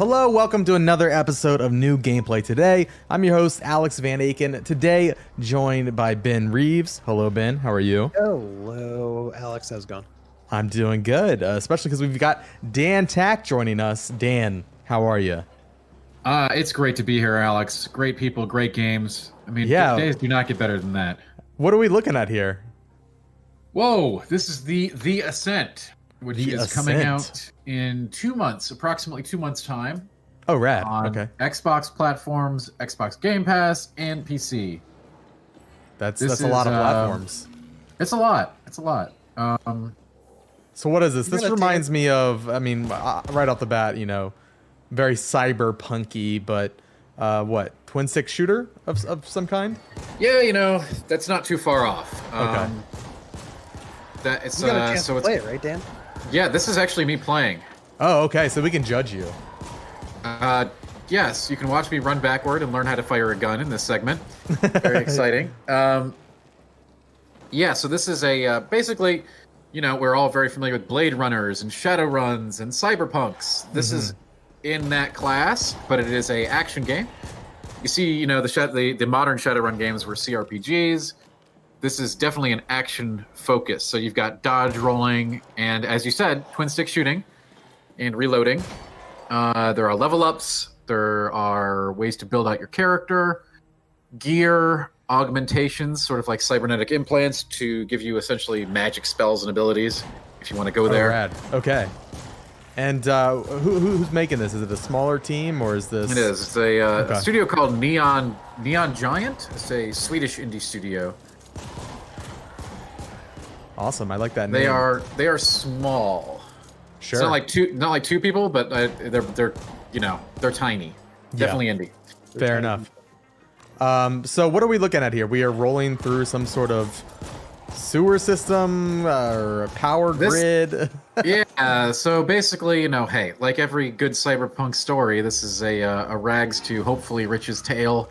Hello, welcome to another episode of New Gameplay Today. I'm your host, Alex Van Aken, today joined by Ben Reeves. Hello, Ben. How are you? Hello, Alex. How's it going? I'm doing good, especially because we've got Dan Tack joining us. Dan, how are you? It's great to be here, Alex. Great people, great games. I mean, days do not get better than that. What are we looking at here? Whoa, this is the Ascent, which is coming out in 2 months, approximately 2 months' time. Oh, rad. On okay. Xbox platforms, Xbox Game Pass, and PC. That's a lot of platforms. It's a lot. It's a lot. So what is this? This reminds me of, I mean, right off the bat, you know, very cyberpunky, but what, twin stick shooter of some kind? Yeah, you know, that's not too far off. Okay. You got a chance to play it, right, Dan? Yeah, this is actually me playing. Oh, okay, so we can judge you. Yes, you can watch me run backward and learn how to fire a gun in this segment. Very exciting. Yeah, so this is a, basically, you know, we're all very familiar with Blade Runners and Shadowruns and Cyberpunks. This is in that class, but it is a action game. You see, you know, the modern Shadowrun games were CRPGs. This is definitely an action focus. So you've got dodge rolling and, as you said, twin stick shooting and reloading. There are level ups. There are ways to build out your character, gear, augmentations, sort of like cybernetic implants to give you essentially magic spells and abilities, if you want to go there. Rad. Okay. And who's making this? Is it a smaller team or is this? It is. It's a studio called Neon Giant. It's a Swedish indie studio. Awesome. I like that name. They are small. Sure. It's not like two people, but they're you know, they're tiny. Definitely indie. Fair enough. So what are we looking at here? We are rolling through some sort of sewer system or a power grid. Yeah. So basically, you know, hey, like every good cyberpunk story, this is a rags to hopefully riches tale.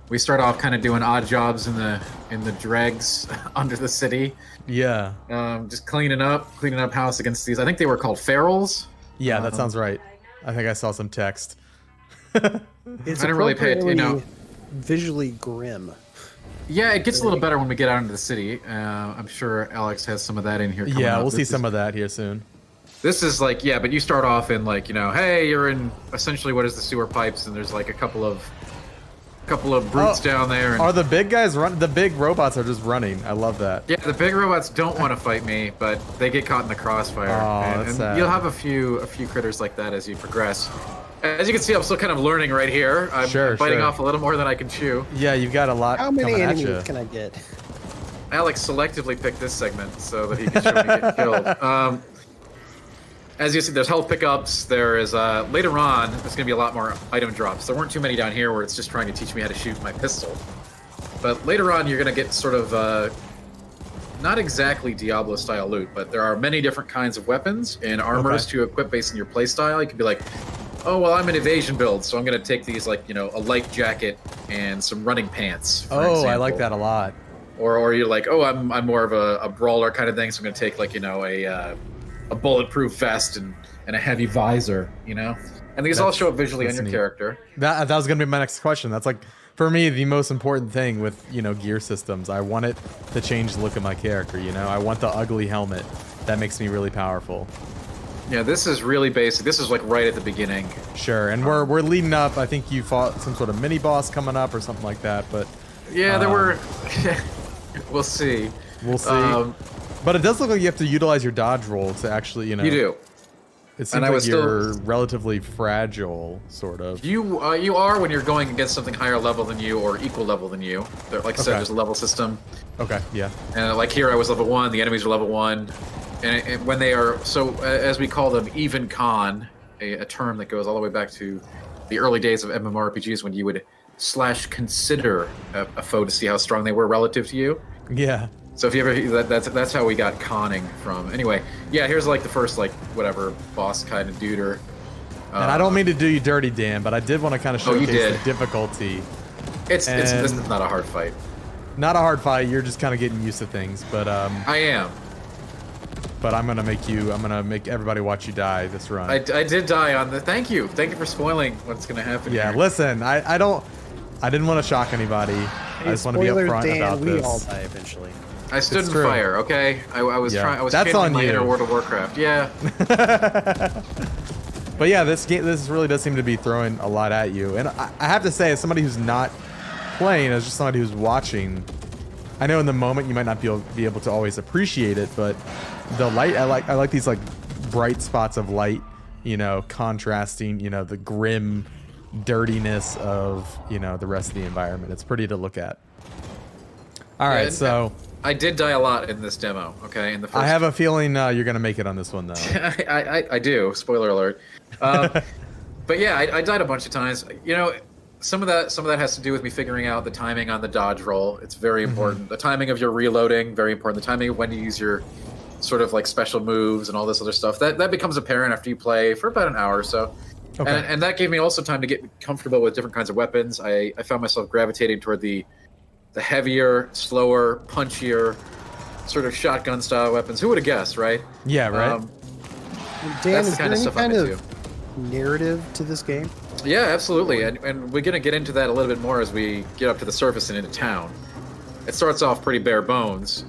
We start off kind of doing odd jobs in the dregs under the city. Yeah. Just cleaning up house against these. I think they were called ferals. Yeah, that sounds right. I think I saw some text. It's I didn't really pay it, you know. Visually grim. Yeah, it gets a little better when we get out into the city. I'm sure Alex has some of that in here. Yeah, we'll see some of that here soon. This is like, yeah, but you start off in like, you know, hey, you're in essentially what is the sewer pipes, and there's like a couple of brutes down there. And are the big guys run? The big robots are just running. I love that. Yeah, the big robots don't want to fight me, but they get caught in the crossfire. Oh, that's sad. You'll have a few critters like that as you progress. As you can see, I'm still kind of learning right here. I'm biting off a little more than I can chew. Yeah, you've got a lot. How many coming enemies at you. can I get? Alex selectively picked this segment so that he can show me get killed. As you see, there's health pickups. There is later on, there's going to be a lot more item drops. There weren't too many down here where it's just trying to teach me how to shoot my pistol. But later on, you're going to get sort of not exactly Diablo-style loot, but there are many different kinds of weapons and armors to equip based on your playstyle. You could be like, oh, well, I'm an evasion build, so I'm going to take these, like, you know, a light jacket and some running pants, for example. I like that a lot. Or you're like, oh, I'm more of a brawler kind of thing, so I'm going to take, like, you know, a bulletproof vest and a heavy visor, you know? And these all show up visually on your character. That was going to be my next question. That's like, for me, the most important thing with, you know, gear systems. I want it to change the look of my character, you know? I want the ugly helmet. That makes me really powerful. Yeah, this is really basic. This is like right at the beginning. Sure, and we're leading up. I think you fought some sort of mini boss coming up or something like that, but yeah, there were. We'll see. We'll see. But it does look like you have to utilize your dodge roll to actually, you know. You do. It seems like you're relatively fragile, sort of. You are when you're going against something higher level than you or equal level than you. Like I said, there's a level system. Okay. Yeah. And like here, I was level 1. The enemies are level 1. And when they are, so as we call them, even con, a term that goes all the way back to the early days of MMORPGs when you would /consider a foe to see how strong they were relative to you. Yeah. So if you ever, that's how we got conning from. Anyway, yeah, here's like the first, like, whatever, boss kind of duder. And I don't mean to do you dirty, Dan, but I did want to kind of showcase the difficulty. This is not a hard fight. Not a hard fight, you're just kind of getting used to things, but I am. but I'm gonna make everybody watch you die this run. I did die on the. Thank you for spoiling what's gonna happen. Yeah, here. listen, I didn't want to shock anybody. I just want to be upfront about this. We all die eventually. I stood in fire. Okay, I was trying. I was channeling my inner World of Warcraft. Yeah. But yeah, this really does seem to be throwing a lot at you, and I have to say, as somebody who's not playing, as just somebody who's watching, I know in the moment you might not be able to always appreciate it, but the light, I like these like bright spots of light, you know, contrasting, you know, the grim dirtiness of, you know, the rest of the environment. It's pretty to look at. All right, so I did die a lot in this demo. Okay, in the first. I have a feeling you're gonna make it on this one though. I do. Spoiler alert. But yeah, I died a bunch of times. You know, some of that has to do with me figuring out the timing on the dodge roll. It's very important. The timing of your reloading, very important. The timing of when you use your sort of like special moves and all this other stuff. That becomes apparent after you play for about an hour or so. Okay. And that gave me also time to get comfortable with different kinds of weapons. I found myself gravitating toward the heavier, slower, punchier, sort of shotgun style weapons. Who would have guessed, right? Yeah, right. Dan, is there any kind of narrative to this game? Yeah, absolutely. And we're going to get into that a little bit more as we get up to the surface and into town. It starts off pretty bare bones,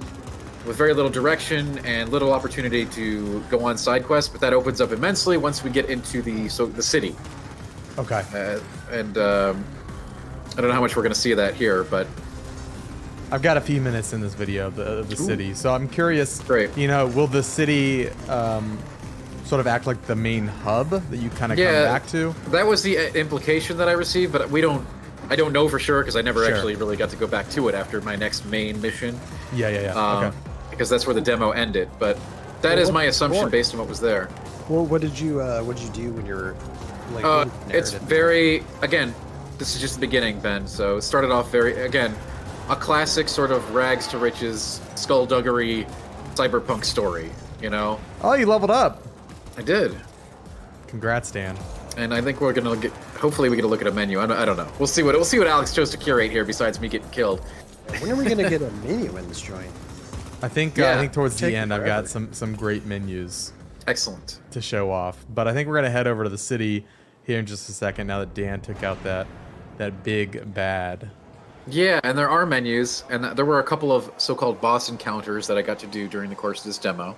with very little direction and little opportunity to go on side quests, but that opens up immensely once we get into the city. Okay. And I don't know how much we're going to see of that here, but I've got a few minutes in this video of the city, so I'm curious. Great. You know, will the city sort of act like the main hub that you kind of come back to? That was the implication that I received, but I don't know for sure because I never actually really got to go back to it after my next main mission. Yeah. Okay. Because that's where the demo ended, but that is my assumption based on what was there. Well, what did you do when you were like? It's very, again, this is just the beginning, Ben. So it started off a classic sort of rags to riches, skullduggery, cyberpunk story. You know. Oh, you leveled up. I did. Congrats, Dan. And I think we're gonna get. Hopefully, we get to look at a menu. I don't know. We'll see what Alex chose to curate here. Besides me getting killed. When are we gonna get a menu in this joint? I think towards the end I've got some great menus. Excellent. To show off, but I think we're gonna head over to the city here in just a second. Now that Dan took out that big bad. Yeah, and there are menus, and there were a couple of so-called boss encounters that I got to do during the course of this demo.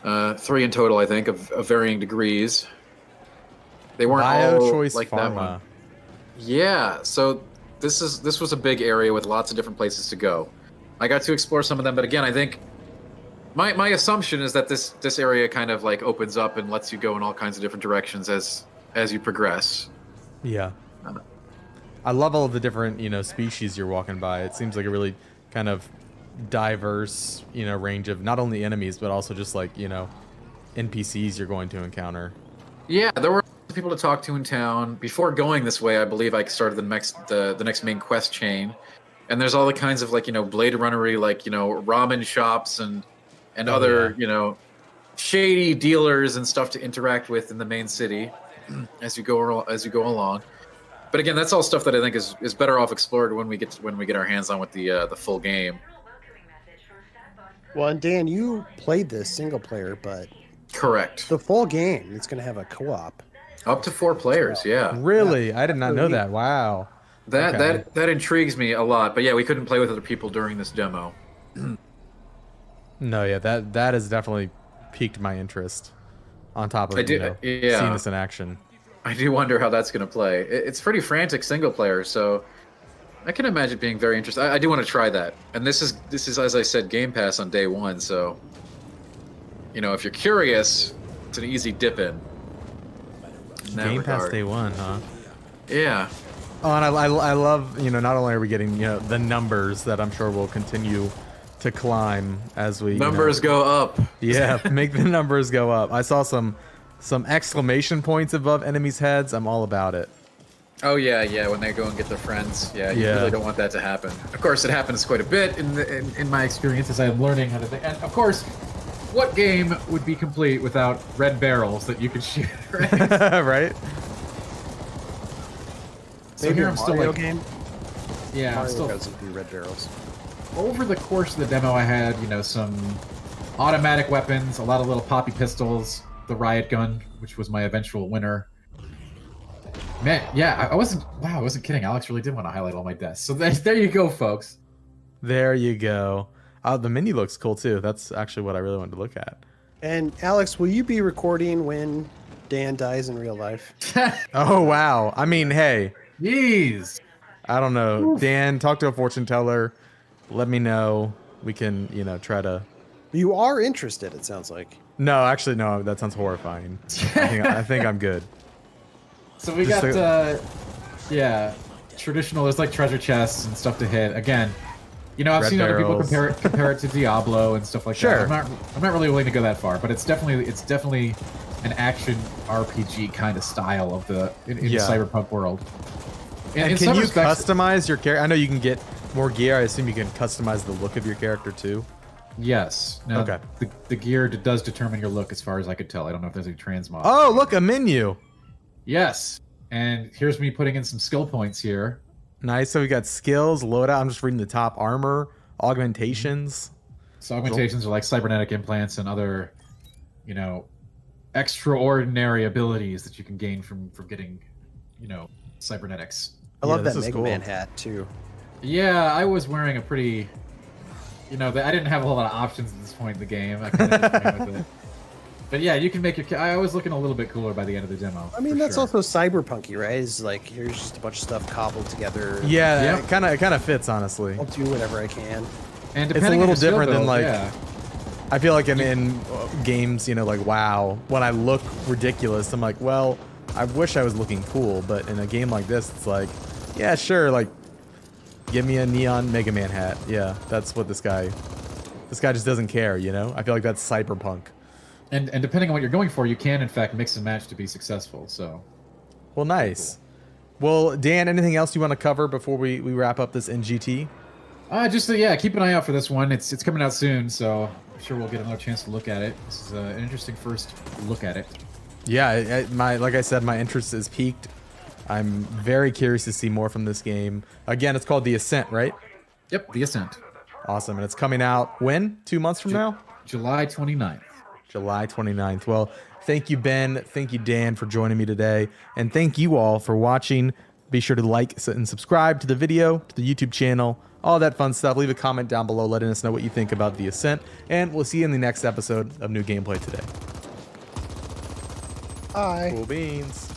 3 in total, I think, of varying degrees. They weren't all like that one. Yeah, so this was a big area with lots of different places to go. I got to explore some of them, but again, I think my assumption is that this area kind of like opens up and lets you go in all kinds of different directions as you progress. Yeah. I love all of the different, you know, species you're walking by. It seems like a really kind of diverse, you know, range of not only enemies but also just like, you know, NPCs you're going to encounter. Yeah, there were people to talk to in town. Before going this way, I believe I started the next main quest chain. And there's all the kinds of like, you know, Blade Runnery, like, you know, ramen shops and other, you know, shady dealers and stuff to interact with in the main city as you go along. But again, that's all stuff that I think is better off explored when we get our hands on with the full game. Well, and Dan, you played this single player, but correct. The full game, it's going to have a co-op. Up to 4 players, yeah. Really? Yeah. I did not know that. Wow. That intrigues me a lot. But yeah, we couldn't play with other people during this demo. No, yeah, that has definitely piqued my interest. On top of seeing this in action. I do wonder how that's going to play. It's pretty frantic single player, so I can imagine being very interesting. I do want to try that. And this is, as I said, Game Pass on day 1, so, you know, if you're curious, it's an easy dip in. Game Pass day 1, huh? Yeah. Oh, and I love, you know, not only are we getting, you know, the numbers that I'm sure will continue to climb as we numbers go up. Yeah, make the numbers go up. I saw some exclamation points above enemies' heads. I'm all about it. Oh yeah, when they go and get their friends. Yeah, you really don't want that to happen. Of course, it happens quite a bit in my experience as I'm learning how to think. And of course, what game would be complete without red barrels that you could shoot? Right. Right. So maybe here I'm still like game. Yeah, Mario doesn't do red barrels. Over the course of the demo, I had, you know, some automatic weapons, a lot of little poppy pistols, the riot gun, which was my eventual winner. Man, yeah, I wasn't kidding. Alex really did want to highlight all my deaths. So there you go, folks. There you go. The menu looks cool too. That's actually what I really wanted to look at. And Alex, will you be recording when Dan dies in real life? Oh, wow. I mean, hey. Jeez. I don't know. Dan, talk to a fortune teller. Let me know. We can, you know, try to... You are interested, it sounds like. No, actually, no. That sounds horrifying. I think I'm good. So we got, yeah, traditional. There's like treasure chests and stuff to hit. Again, you know, I've Red seen other people barrels. compare it to Diablo and stuff like Sure. that. I'm not really willing to go that far, but it's definitely an action RPG kind of style of the in the cyberpunk world. And in can some you respects, customize your character? I know you can get more gear. I assume you can customize the look of your character too. Yes. Now, Okay. The gear does determine your look, as far as I could tell. I don't know if there's any transmog. Oh, look, a menu. Yes. And here's me putting in some skill points here. Nice. So we got skills, loadout. I'm just reading the top: armor, augmentations. So augmentations are like cybernetic implants and other, you know, extraordinary abilities that you can gain from getting, you know, cybernetics. I love this that is Mega cool. Man hat too. Yeah, I was wearing a pretty, you know, I didn't have a whole lot of options at this point in the game. I kinda just ran with it. But yeah, you can make your. I was looking a little bit cooler by the end of the demo. I mean, for that's sure. also cyberpunky, right? It's like, here's just a bunch of stuff cobbled together. Yeah, Yeah. it kind of fits, honestly. I'll do whatever I can. And It's a depending little on your skill different than build, like. yeah. I feel like in games, you know, like WoW, when I look ridiculous, I'm like, well, I wish I was looking cool, but in a game like this, it's like, yeah, sure, like, give me a neon Mega Man hat. Yeah, that's what this guy just doesn't care, you know? I feel like that's cyberpunk. And depending on what you're going for, you can in fact mix and match to be successful. So. Well, nice. Well, Dan, anything else you want to cover before we wrap up this NGT? Just yeah, keep an eye out for this one. It's coming out soon, so I'm sure we'll get another chance to look at it. This is an interesting first look at it. Yeah, like I said, my interest is piqued. I'm very curious to see more from this game. Again, it's called The Ascent, right? Yep, The Ascent. Awesome, and it's coming out when? 2 months from now? July 29th. July 29th. Well, thank you, Ben. Thank you, Dan, for joining me today. And thank you all for watching. Be sure to like and subscribe to the video, to the YouTube channel, all that fun stuff. Leave a comment down below letting us know what you think about The Ascent. And we'll see you in the next episode of New Gameplay Today. Bye. Cool beans.